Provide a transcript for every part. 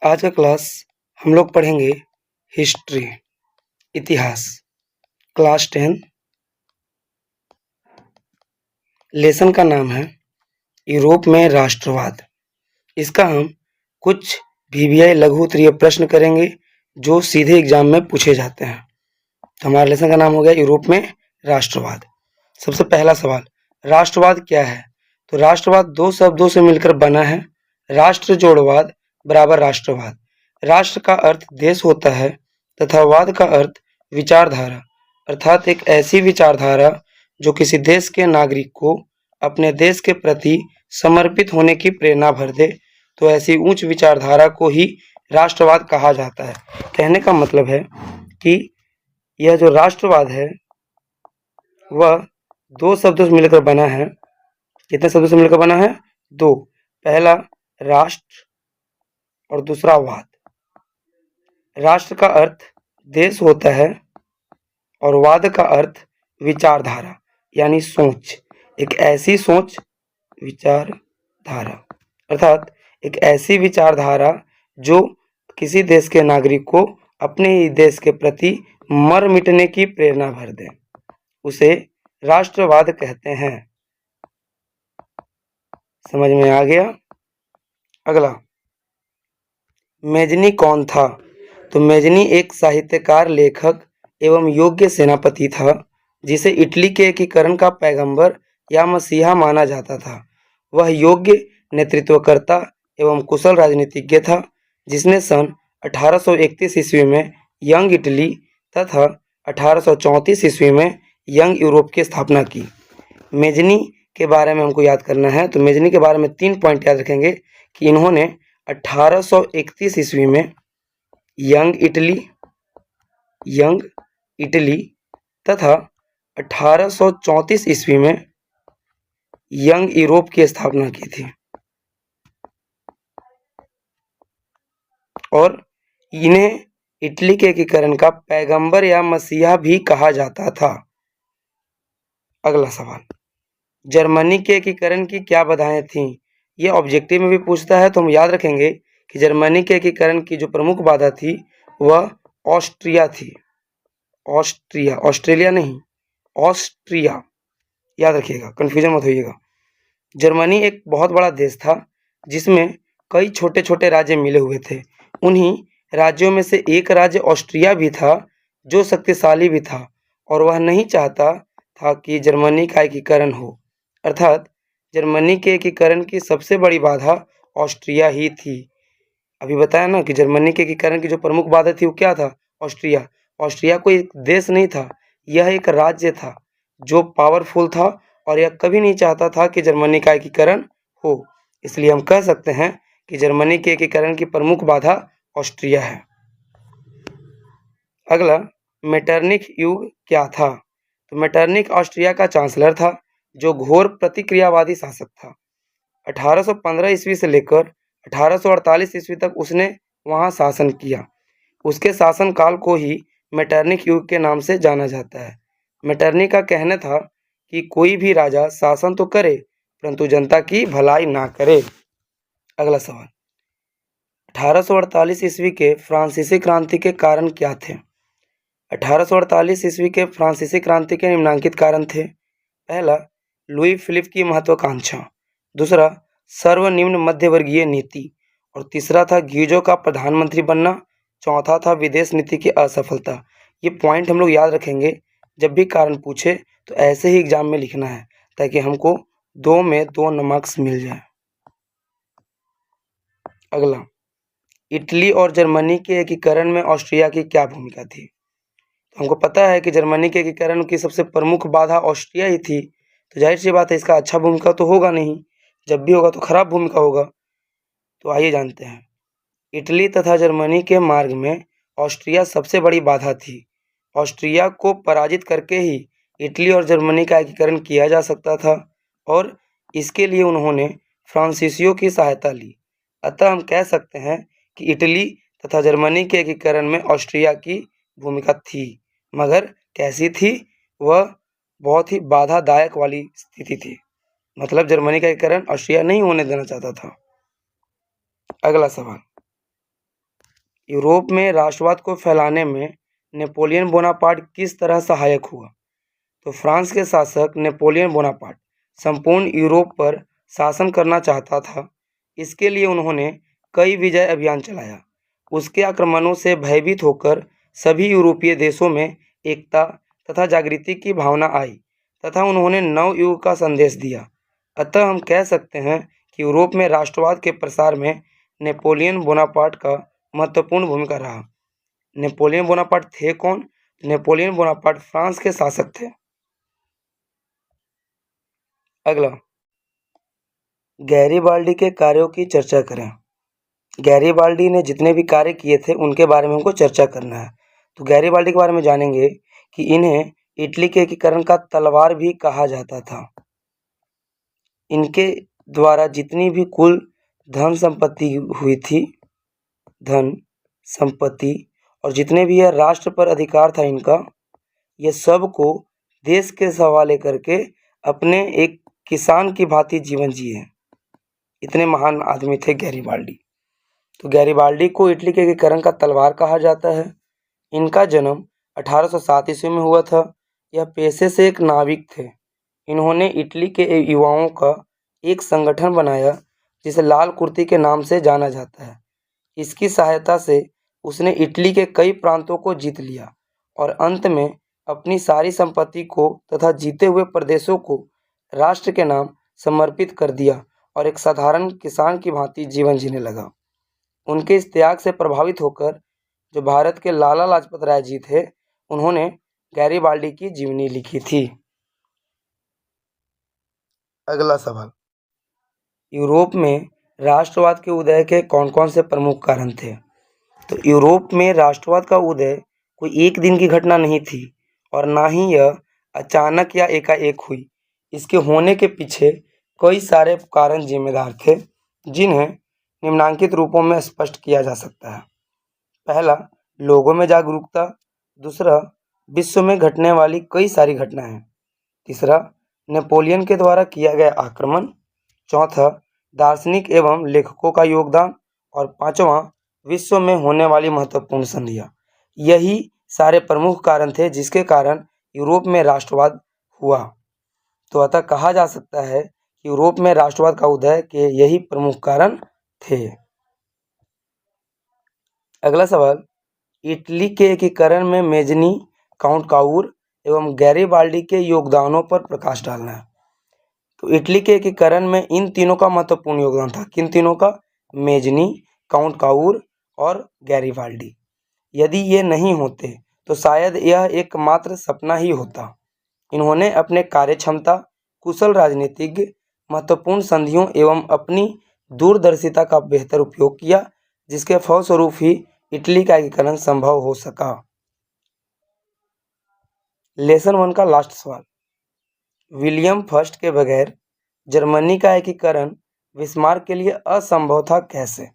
आज का क्लास हम लोग पढ़ेंगे हिस्ट्री, इतिहास, क्लास 10। लेसन का नाम है यूरोप में राष्ट्रवाद। इसका हम कुछ VVI लघु उत्तरीय प्रश्न करेंगे जो सीधे एग्जाम में पूछे जाते हैं। तो हमारा लेसन का नाम हो गया यूरोप में राष्ट्रवाद। सबसे पहला सवाल, राष्ट्रवाद क्या है? तो राष्ट्रवाद दो शब्दों से मिलकर बना है। राष्ट्र जोड़वाद बराबर राष्ट्रवाद। राष्ट्र का अर्थ देश होता है तथा वाद का अर्थ विचारधारा, अर्थात एक ऐसी विचारधारा जो किसी देश के नागरिक को अपने देश के प्रति समर्पित होने की प्रेरणा भर दे, तो ऐसी उच्च विचारधारा को ही राष्ट्रवाद कहा जाता है। कहने का मतलब है कि यह जो राष्ट्रवाद है वह दो शब्दों से मिलकर बना है। कितने शब्दों से मिलकर बना है? दो। पहला राष्ट्र और दूसरा वाद। राष्ट्र का अर्थ देश होता है और वाद का अर्थ विचारधारा यानी सोच। एक ऐसी सोच, विचारधारा अर्थात एक ऐसी विचारधारा जो किसी देश के नागरिक को अपने ही देश के प्रति मर मिटने की प्रेरणा भर दे, उसे राष्ट्रवाद कहते हैं। समझ में आ गया? अगला, मेजनी कौन था? तो मेजनी एक साहित्यकार, लेखक एवं योग्य सेनापति था जिसे इटली के एकीकरण का पैगंबर या मसीहा माना जाता था। वह योग्य नेतृत्वकर्ता एवं कुशल राजनीतिज्ञ था जिसने सन 1831 ईस्वी में यंग इटली तथा 1834 ईस्वी में यंग यूरोप की स्थापना की। मेजनी के बारे में हमको याद करना है, तो मेजनी के बारे में 3 पॉइंट याद रखेंगे कि इन्होंने 1831 ईस्वी में यंग इटली तथा 1834 ईस्वी में यंग यूरोप की स्थापना की थी और इन्हें इटली के एकीकरण का पैगंबर या मसीहा भी कहा जाता था। अगला सवाल, जर्मनी के एकीकरण की क्या बाधाएं थीं? यह ऑब्जेक्टिव में भी पूछता है, तो हम याद रखेंगे कि जर्मनी के एकीकरण की जो प्रमुख बाधा थी वह ऑस्ट्रिया थी। ऑस्ट्रेलिया नहीं, ऑस्ट्रिया, याद रखिएगा, कंफ्यूजन मत होइएगा। जर्मनी एक बहुत बड़ा देश था जिसमें कई छोटे छोटे राज्य मिले हुए थे। उन्हीं राज्यों में से एक राज्य ऑस्ट्रिया भी था जो शक्तिशाली भी था और वह नहीं चाहता था कि जर्मनी का एकीकरण हो, अर्थात जर्मनी के एकीकरण की सबसे बड़ी बाधा ऑस्ट्रिया ही थी। अभी बताया ना कि जर्मनी के एकीकरण की जो प्रमुख बाधा थी वो क्या था? ऑस्ट्रिया। ऑस्ट्रिया कोई एक देश नहीं था, यह एक राज्य था जो पावरफुल था और यह कभी नहीं चाहता था कि जर्मनी का एकीकरण हो। इसलिए हम कह सकते हैं कि जर्मनी के एकीकरण की प्रमुख बाधा ऑस्ट्रिया है। अगला, मेटरनिख युग क्या था? तो मेटरनिख ऑस्ट्रिया का चांसलर था जो घोर प्रतिक्रियावादी शासक था। 1815 ईस्वी से लेकर 1848 ईस्वी तक उसने वहां शासन किया। उसके शासनकाल को ही मेटरनिख युग के नाम से जाना जाता है। मेटरनिख का कहना था कि कोई भी राजा शासन तो करे परंतु जनता की भलाई ना करे। अगला सवाल, 1848 ईस्वी के फ्रांसीसी क्रांति के कारण क्या थे? 1848 ईस्वी के फ्रांसीसी क्रांति के निम्नलिखित कारण थे। पहला, लुई फिलिप की महत्वाकांक्षा। दूसरा, सर्वनिम्न मध्यवर्गीय नीति। और तीसरा था ग्यूजो का प्रधानमंत्री बनना। चौथा था विदेश नीति की असफलता। ये पॉइंट हम लोग याद रखेंगे, जब भी कारण पूछे तो ऐसे ही एग्जाम में लिखना है ताकि हमको 2 में 2 मार्क्स मिल जाए। अगला, इटली और जर्मनी के एकीकरण में ऑस्ट्रिया की क्या भूमिका थी? तो हमको पता है कि जर्मनी के एकीकरण की सबसे प्रमुख बाधा ऑस्ट्रिया ही थी, तो जाहिर सी बात है इसका अच्छा भूमिका तो होगा नहीं, जब भी होगा तो खराब भूमिका होगा। तो आइए जानते हैं। इटली तथा जर्मनी के मार्ग में ऑस्ट्रिया सबसे बड़ी बाधा थी। ऑस्ट्रिया को पराजित करके ही इटली और जर्मनी का एकीकरण किया जा सकता था और इसके लिए उन्होंने फ्रांसीसियों की सहायता ली। अतः हम कह सकते हैं कि इटली तथा जर्मनी के एकीकरण में ऑस्ट्रिया की भूमिका थी, मगर कैसी थी? वह बहुत ही बाधादायक वाली स्थिति थी, मतलब जर्मनी का एकीकरण ऑस्ट्रिया नहीं होने देना चाहता था। अगला सवाल, यूरोप में राष्ट्रवाद को फैलाने में नेपोलियन बोनापार्ट किस तरह सहायक हुआ? तो फ्रांस के शासक नेपोलियन बोनापार्ट संपूर्ण यूरोप पर शासन करना चाहता था। इसके लिए उन्होंने कई विजय अभियान चलाया। उसके आक्रमणों से भयभीत होकर सभी यूरोपीय देशों में एकता तथा जागृति की भावना आई तथा उन्होंने नव युग का संदेश दिया। अतः हम कह सकते हैं कि यूरोप में राष्ट्रवाद के प्रसार में नेपोलियन बोनापार्ट का महत्वपूर्ण भूमिका रहा। नेपोलियन बोनापार्ट थे कौन? नेपोलियन बोनापार्ट फ्रांस के शासक थे। अगला, गैरिबाल्डी के कार्यों की चर्चा करें। गैरिबाल्डी ने जितने भी कार्य किए थे उनके बारे में हमको चर्चा करना है। तो गैरिबाल्डी के बारे में जानेंगे कि इन्हें इटली के एकीकरण का तलवार भी कहा जाता था। इनके द्वारा जितनी भी कुल धन संपत्ति हुई थी, धन संपत्ति और जितने भी यह राष्ट्र पर अधिकार था इनका, ये सब को देश के हवाले करके अपने एक किसान की भांति जीवन जिए। इतने महान आदमी थे गैरिबाल्डी। तो गैरिबाल्डी को इटली के एकीकरण का तलवार कहा जाता है। इनका जन्म 1807 ईस्वी में हुआ था। यह पेशे से एक नाविक थे। इन्होंने इटली के युवाओं का एक संगठन बनाया जिसे लाल कुर्ती के नाम से जाना जाता है। इसकी सहायता से उसने इटली के कई प्रांतों को जीत लिया और अंत में अपनी सारी संपत्ति को तथा जीते हुए प्रदेशों को राष्ट्र के नाम समर्पित कर दिया और एक साधारण किसान की भांति जीवन जीने लगा। उनके इस त्याग से प्रभावित होकर जो भारत के लाला लाजपत राय जी थे, उन्होंने गैरिबाल्डी की जीवनी लिखी थी। अगला सवाल, यूरोप में राष्ट्रवाद के उदय के कौन कौन से प्रमुख कारण थे? तो यूरोप में राष्ट्रवाद का उदय कोई एक दिन की घटना नहीं थी और ना ही यह अचानक या एकाएक हुई। इसके होने के पीछे कई सारे कारण जिम्मेदार थे, जिन्हें निम्नांकित रूपों में स्पष्ट किया जा सकता है। पहला, लोगों में जागरूकता। दूसरा, विश्व में घटने वाली कई सारी घटनाएं। तीसरा, नेपोलियन के द्वारा किया गया आक्रमण। चौथा, दार्शनिक एवं लेखकों का योगदान। और पांचवा, विश्व में होने वाली महत्वपूर्ण संधियां। यही सारे प्रमुख कारण थे जिसके कारण यूरोप में राष्ट्रवाद हुआ। तो अतः कहा जा सकता है कि यूरोप में राष्ट्रवाद का उदय के यही प्रमुख कारण थे। अगला सवाल, इटली के एकीकरण में मेजनी, काउंट काउर एवं गैरिबाल्डी के योगदानों पर प्रकाश डालना है। तो इटली के एकीकरण में इन तीनों का महत्वपूर्ण योगदान था। किन तीनों का? मेजनी, काउंट काउर और गैरिबाल्डी। यदि ये नहीं होते तो शायद यह एकमात्र सपना ही होता। इन्होंने अपने कार्यक्षमता, कुशल राजनीतिज्ञ, महत्वपूर्ण संधियों एवं अपनी दूरदर्शिता का बेहतर उपयोग किया, जिसके फलस्वरूप ही इटली का एकीकरण संभव हो सका। लेसन 1 का लास्ट सवाल, विलियम फर्स्ट के बगैर जर्मनी का एकीकरण बिस्मार्क के लिए असंभव था, कैसे?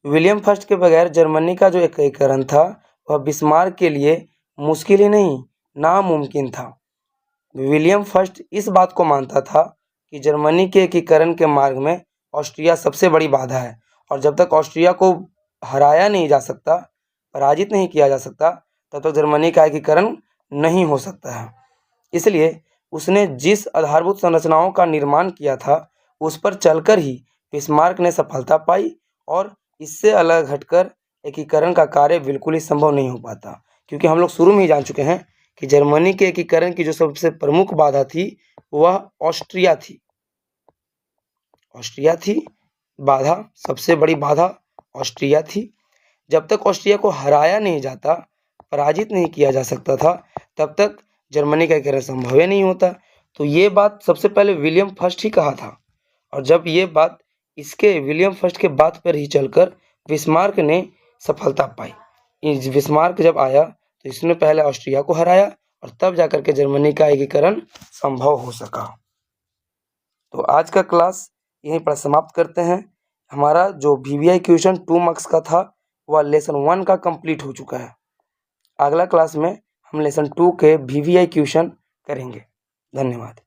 विलियम फर्स्ट के बगैर जर्मनी का जो एकीकरण था वह बिस्मार्क के लिए मुश्किल ही नहीं, नामुमकिन था। विलियम फर्स्ट इस बात को मानता था कि जर्मनी के एकीकरण के मार्ग में ऑस्ट्रिया सबसे बड़ी बाधा है और जब तक ऑस्ट्रिया को हराया नहीं जा सकता, पराजित नहीं किया जा सकता, तब तक जर्मनी का एकीकरण नहीं हो सकता है। इसलिए उसने जिस आधारभूत संरचनाओं का निर्माण किया था उस पर चलकर ही बिस्मार्क ने सफलता पाई और इससे अलग हटकर एकीकरण का कार्य बिल्कुल ही संभव नहीं हो पाता, क्योंकि हम लोग शुरू में ही जान चुके हैं कि जर्मनी के एकीकरण की जो सबसे प्रमुख बाधा थी वह ऑस्ट्रिया थी। ऑस्ट्रिया थी बाधा, सबसे बड़ी बाधा ऑस्ट्रिया थी। जब तक ऑस्ट्रिया को हराया नहीं जाता, पराजित नहीं किया जा सकता था, तब तक जर्मनी का एकीकरण संभव ही नहीं होता। तो ये बात सबसे पहले विलियम फर्स्ट ही कहा था और जब ये बात इसके विलियम फर्स्ट के बात पर ही चलकर बिस्मार्क ने सफलता पाई। बिस्मार्क जब आया तो इसने पहले ऑस्ट्रिया को हराया और तब जाकर के जर्मनी का एकीकरण संभव हो सका। तो आज का क्लास यहीं पर समाप्त करते हैं। हमारा जो VVI क्वेश्चन 2 मार्क्स का था वह लेसन 1 का कंप्लीट हो चुका है। अगला क्लास में हम लेसन 2 के VVI क्वेश्चन करेंगे। धन्यवाद।